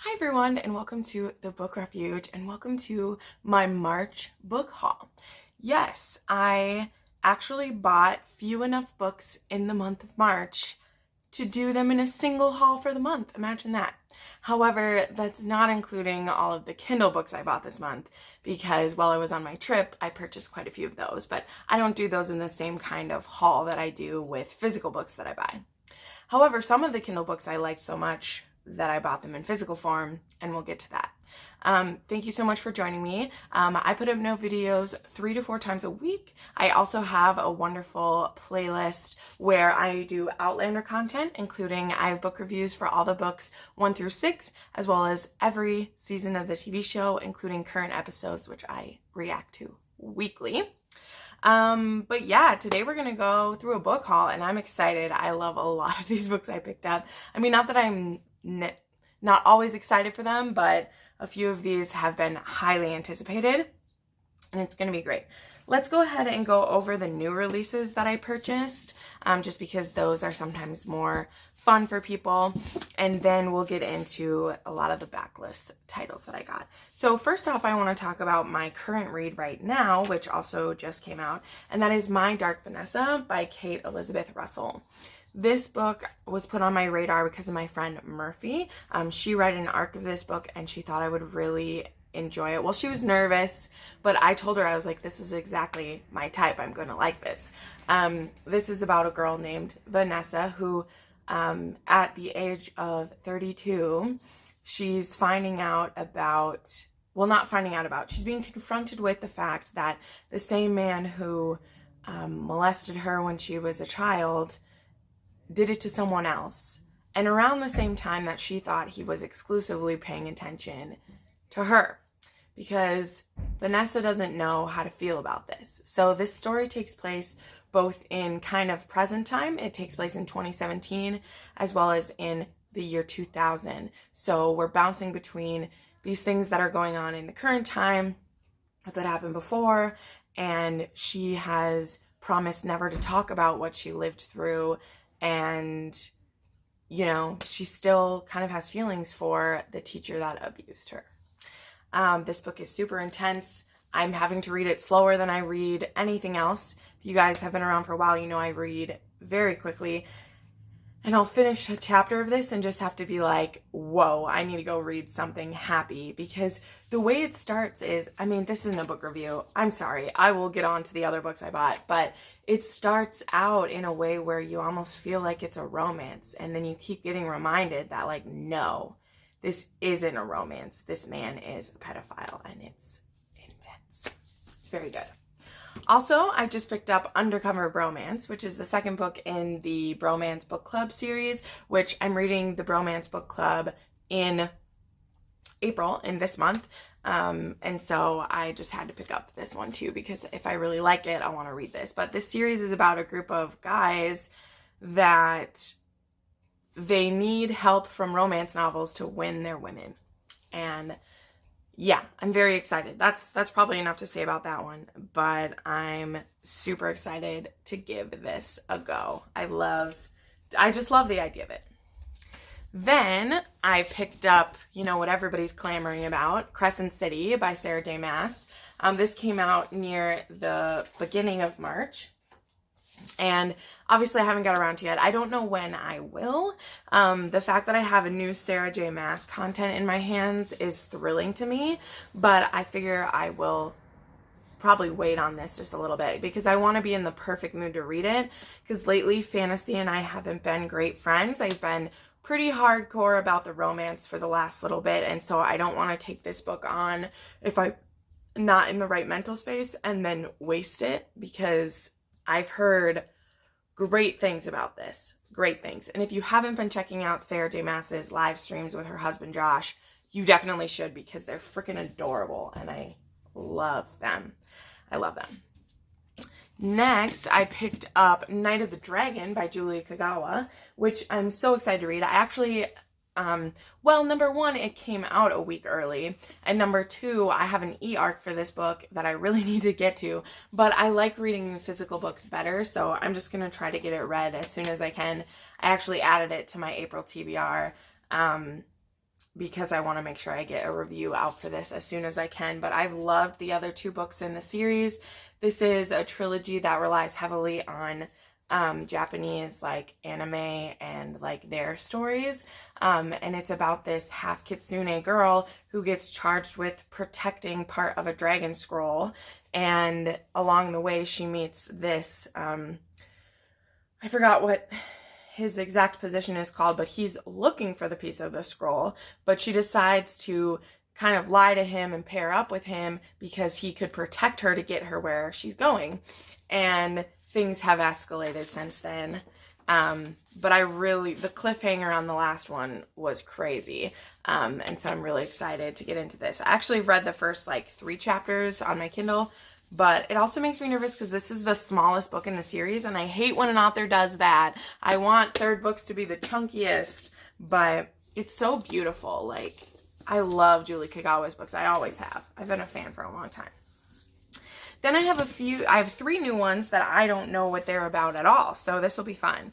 Hi everyone, and welcome to the Book Refuge, and welcome to my March book haul. Yes, I actually bought few enough books in the month of March to do them in a single haul for the month. Imagine that. However, that's not including all of the Kindle books I bought this month, because while I was on my trip, I purchased quite a few of those, but I don't do those in the same kind of haul that I do with physical books that I buy. However, some of the Kindle books I liked so much that I bought them in physical form, and we'll get to that. Thank you so much for joining me. I put up no videos 3 to 4 times a week. I also have a wonderful playlist where I do Outlander content, including I have book reviews for all the books 1 through 6, as well as every season of the TV show, including current episodes, which I react to weekly. But yeah, today we're gonna go through a book haul, and I'm excited. I love a lot of these books I picked up. I mean, not that I'm not always excited for them, but a few of these have been highly anticipated, and it's gonna be great. Let's go ahead and go over the new releases that I purchased, just because those are sometimes more fun for people, and then we'll get into a lot of the backlist titles that I got. So first off, I want to talk about my current read right now, which also just came out, and that is My Dark Vanessa by Kate Elizabeth Russell. This book was put on my radar because of my friend Murphy. She read an arc of this book and she thought I would really enjoy it. Well, she was nervous, but I told her, I was like, this is exactly my type. I'm going to like this. This is about a girl named Vanessa who, at the age of 32, she's finding out about, well, not finding out about, she's being confronted with the fact that the same man who molested her when she was a child did it to someone else. And around the same time that she thought he was exclusively paying attention to her, because Vanessa doesn't know how to feel about this. So this story takes place both in kind of present time. It takes place in 2017 as well as in the year 2000. So we're bouncing between these things that are going on in the current time that happened before, and she has promised never to talk about what she lived through, and you know, she still kind of has feelings for the teacher that abused her. This book is super intense. I'm having to read it slower than I read anything else. If you guys have been around for a while, you know I read very quickly. And I'll finish a chapter of this and just have to be like, whoa, I need to go read something happy. Because the way it starts is, I mean, this isn't a book review. I'm sorry. I will get on to the other books I bought. But it starts out in a way where you almost feel like it's a romance. And then you keep getting reminded that, like, no, this isn't a romance. This man is a pedophile, and it's intense. It's very good. Also, I just picked up Undercover Bromance, which is the second book in the Bromance Book Club series, which I'm reading the Bromance Book Club in April, in this month. And so I just had to pick up this one too, because if I really like it, I want to read this. But this series is about a group of guys that they need help from romance novels to win their women. And yeah, I'm very excited. That's probably enough to say about that one, but I'm super excited to give this a go. I just love the idea of it. Then I picked up, you know, what everybody's clamoring about, Crescent City by Sarah J. Maas. This came out near the beginning of March, and obviously I haven't got around to it yet. I don't know when I will. The fact that I have a new Sarah J. Maas content in my hands is thrilling to me, but I figure I will probably wait on this just a little bit because I want to be in the perfect mood to read it, because lately Fantasy and I haven't been great friends. I've been pretty hardcore about the romance for the last little bit, and so I don't want to take this book on if I'm not in the right mental space and then waste it, because I've heard great things about this. Great things. And if you haven't been checking out Sarah J. Maas's live streams with her husband Josh, you definitely should, because they're freaking adorable and I love them. I love them. Next, I picked up Night of the Dragon by Julia Kagawa, which I'm so excited to read. I actually, well, number one, it came out a week early, and number two, I have an e-arc for this book that I really need to get to, but I like reading physical books better, so I'm just going to try to get it read as soon as I can. I actually added it to my April TBR, because I want to make sure I get a review out for this as soon as I can. But I've loved the other 2 books in the series. This is a trilogy that relies heavily on Japanese like anime and like their stories, and it's about this half kitsune girl who gets charged with protecting part of a dragon scroll, and along the way she meets this I forgot what his exact position is called, but he's looking for the piece of the scroll, but she decides to kind of lie to him and pair up with him because he could protect her to get her where she's going. And things have escalated since then. But the cliffhanger on the last one was crazy. And so I'm really excited to get into this. I actually read the first like 3 chapters on my Kindle, but it also makes me nervous because this is the smallest book in the series, and I hate when an author does that. I want third books to be the chunkiest, but it's so beautiful. Like, I love Julie Kagawa's books. I always have. I've been a fan for a long time. Then I have 3 new ones that I don't know what they're about at all, so this will be fun.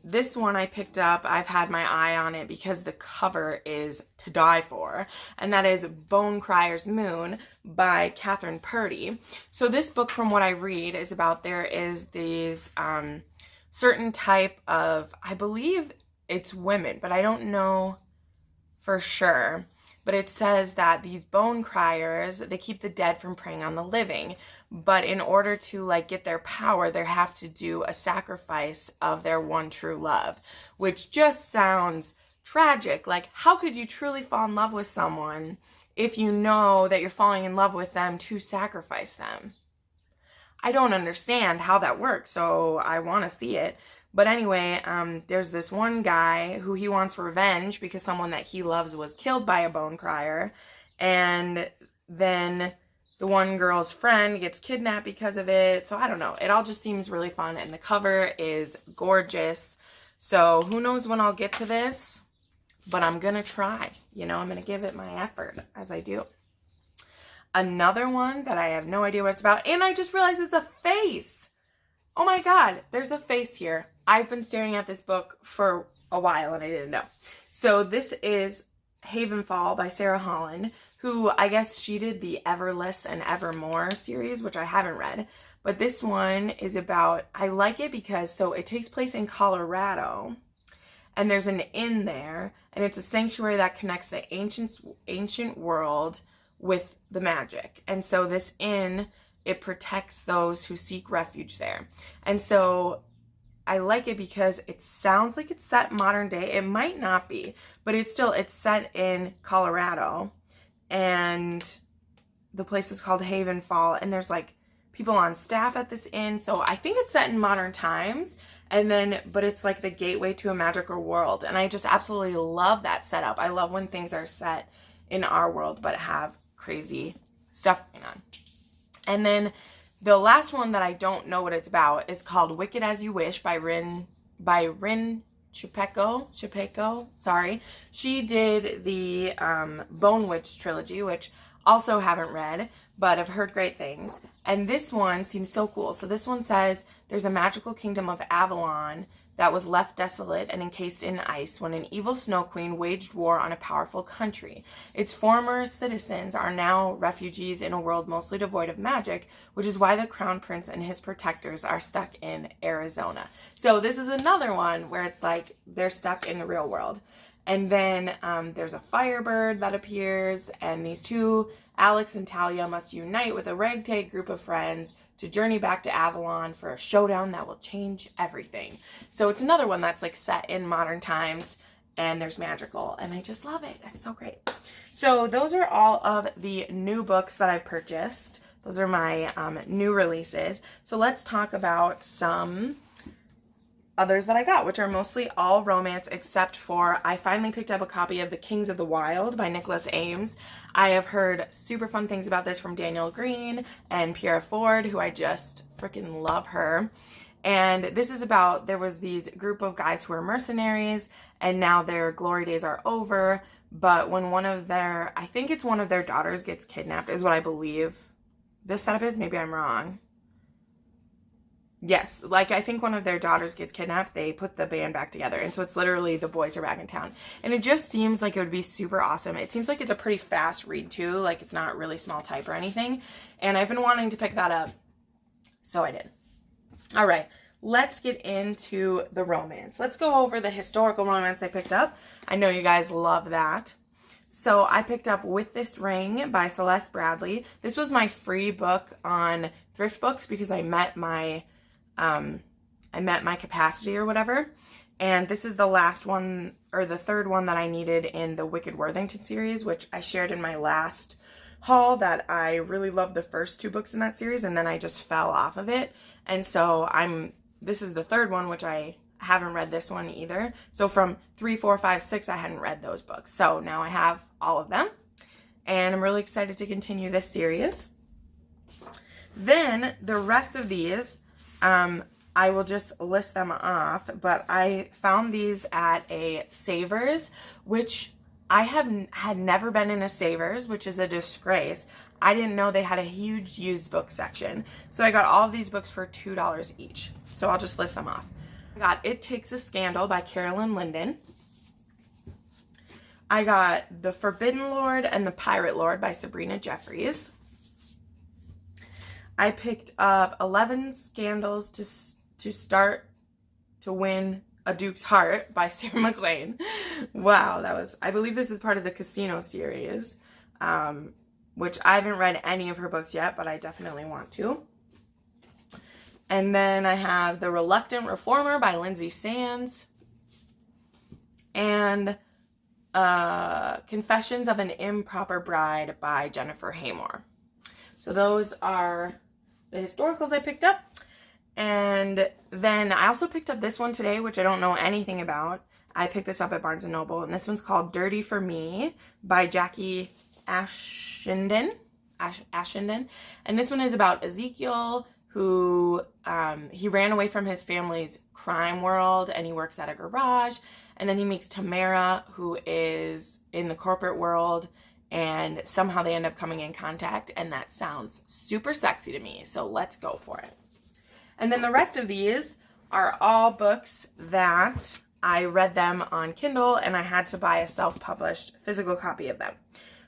This one I picked up, I've had my eye on it because the cover is to die for, and that is Bone Crier's Moon by Catherine Purdy. So this book, from what I read, is about there is these certain type of, I believe it's women, but I don't know for sure. But it says that these bone criers, they keep the dead from preying on the living. But in order to like get their power, they have to do a sacrifice of their one true love, which just sounds tragic. Like, how could you truly fall in love with someone if you know that you're falling in love with them to sacrifice them? I don't understand how that works, so I want to see it. But anyway, there's this one guy who he wants revenge because someone that he loves was killed by a bone crier. And then the one girl's friend gets kidnapped because of it. So I don't know. It all just seems really fun. And the cover is gorgeous. So who knows when I'll get to this. But I'm going to try. You know, I'm going to give it my effort as I do. Another one that I have no idea what it's about. And I just realized it's a face. Oh my God, there's a face here. I've been staring at this book for a while and I didn't know. So this is Havenfall by Sarah Holland, who I guess she did the Everless and Evermore series, which I haven't read. But this one is about, I like it because, so it takes place in Colorado and there's an inn there, and it's a sanctuary that connects the ancient world with the magic. And so this inn, it protects those who seek refuge there. And so I like it because it sounds like it's set modern day. It might not be, but it's set in Colorado, and the place is called Havenfall, and there's like people on staff at this inn. So I think it's set in modern times, but it's like the gateway to a magical world. And I just absolutely love that setup. I love when things are set in our world, but have crazy stuff going on. And then the last one that I don't know what it's about is called Wicked As You Wish by Rin Chupeco. Sorry. She did the Bone Witch trilogy, which also haven't read, but I've heard great things. And this one seems so cool. So this one says there's a magical kingdom of Avalon that was left desolate and encased in ice when an evil snow queen waged war on a powerful country. Its former citizens are now refugees in a world mostly devoid of magic, which is why the crown prince and his protectors are stuck in Arizona. So this is another one where it's like they're stuck in the real world. And then there's a firebird that appears, and these two, Alex and Talia, must unite with a ragtag group of friends to journey back to Avalon for a showdown that will change everything. So it's another one that's like set in modern times, and there's magical, and I just love it. It's so great. So those are all of the new books that I've purchased. Those are my new releases. So let's talk about some others that I got, which are mostly all romance, except for I finally picked up a copy of The Kings of the Wild by Nicholas Ames. I have heard super fun things about this from Daniel Green and Pierre Ford, who I just freaking love her. And this is about, there was these group of guys who were mercenaries, and now their glory days are over. But when one of their, I think it's one of their daughters gets kidnapped, is what I believe this setup is. Maybe I'm wrong. Yes, like I think one of their daughters gets kidnapped, they put the band back together. And so it's literally the boys are back in town. And it just seems like it would be super awesome. It seems like it's a pretty fast read too. Like it's not really small type or anything. And I've been wanting to pick that up. So I did. All right, let's get into the romance. Let's go over the historical romance I picked up. I know you guys love that. So I picked up With This Ring by Celeste Bradley. This was my free book on Thrift Books because I met my capacity or whatever. And this is the last one, or the third one that I needed in the Wicked Worthington series, which I shared in my last haul that I really loved the first 2 books in that series, and then I just fell off of it. And so this is the third one, which I haven't read this one either. So from 3, 4, 5, 6, I hadn't read those books. So now I have all of them, and I'm really excited to continue this series. Then the rest of these, I will just list them off, but I found these at a Savers, which I had never been in a Savers, which is a disgrace. I didn't know they had a huge used book section. So I got all of these books for $2 each. So I'll just list them off. I got It Takes a Scandal by Carolyn Linden. I got The Forbidden Lord and the Pirate Lord by Sabrina Jeffries. I picked up 11 Scandals to Start to Win a Duke's Heart by Sarah McLean. Wow, I believe this is part of the Casino series, which I haven't read any of her books yet, but I definitely want to. And then I have The Reluctant Reformer by Lindsay Sands. And Confessions of an Improper Bride by Jennifer Haymore. So those are the historicals I picked up. And then I also picked up this one today, which I don't know anything about. I picked this up at Barnes & Noble, and this one's called Dirty for Me by Jackie Ashendon. And this one is about Ezekiel, who he ran away from his family's crime world, and he works at a garage. And then he meets Tamara, who is in the corporate world, and somehow they end up coming in contact, and that sounds super sexy to me, so let's go for it. And then the rest of these are all books that I read them on Kindle, and I had to buy a self-published physical copy of them.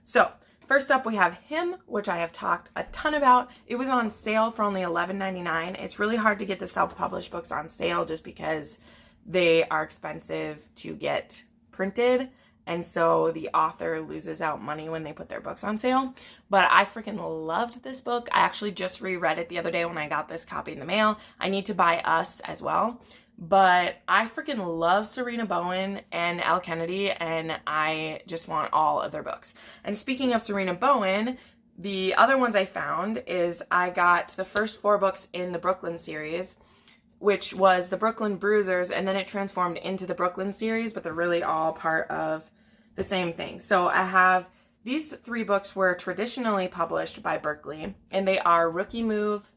So first up, we have Him, which I have talked a ton about. It was on sale for only $11.99. It's really hard to get the self-published books on sale just because they are expensive to get printed. And so the author loses out money when they put their books on sale. But I freaking loved this book. I actually just reread it the other day when I got this copy in the mail. I need to buy Us as well. But I freaking love Serena Bowen and Elle Kennedy, and I just want all of their books. And speaking of Serena Bowen, the other ones I found is I got the first 4 books in the Brooklyn series, which was the Brooklyn Bruisers, and then it transformed into the Brooklyn series, but they're really all part of the same thing. So I have these 3 books were traditionally published by Berkley, and they are Rookie Move,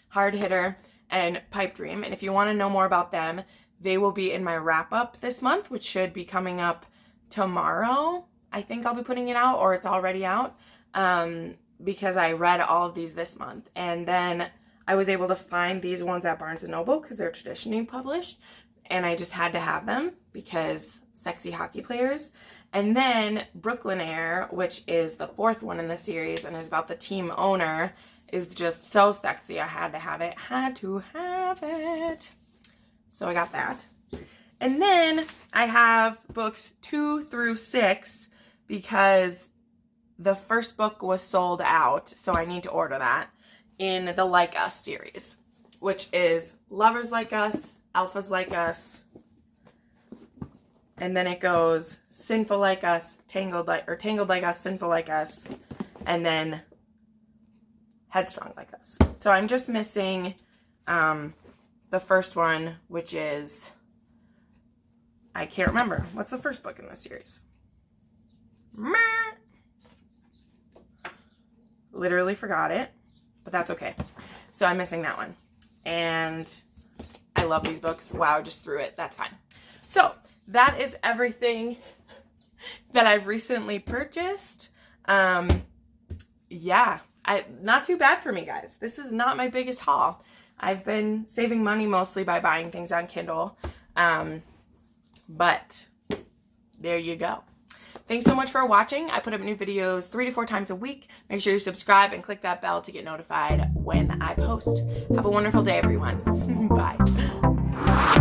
Hard Hitter, and Pipe Dream. And if you want to know more about them, they will be in my wrap-up this month, which should be coming up tomorrow. I think I'll be putting it out, or it's already out, because I read all of these this month. And then I was able to find these ones at Barnes & Noble because they're traditionally published, and I just had to have them because sexy hockey players. And then Brooklyn Air, which is the 4th one in the series and is about the team owner, is just so sexy. I had to have it. Had to have it. So I got that. And then I have books 2 through 6 because the first book was sold out, so I need to order that, in the Like Us series, which is Lovers Like Us, Alphas Like Us, and then it goes Sinful Like Us, Tangled Like Us, Sinful Like Us, and then Headstrong Like Us. So I'm just missing the first one, which is, I can't remember. What's the first book in this series? Literally forgot it, but that's okay. So I'm missing that one. And I love these books. Wow, I just threw it. That's fine. So that is everything that I've recently purchased. Yeah, not too bad for me, guys. This is not my biggest haul. I've been saving money mostly by buying things on Kindle, but there you go. Thanks so much for watching. I put up new videos 3 to 4 times a week. Make sure you subscribe and click that bell to get notified when I post. Have a wonderful day, everyone. Bye.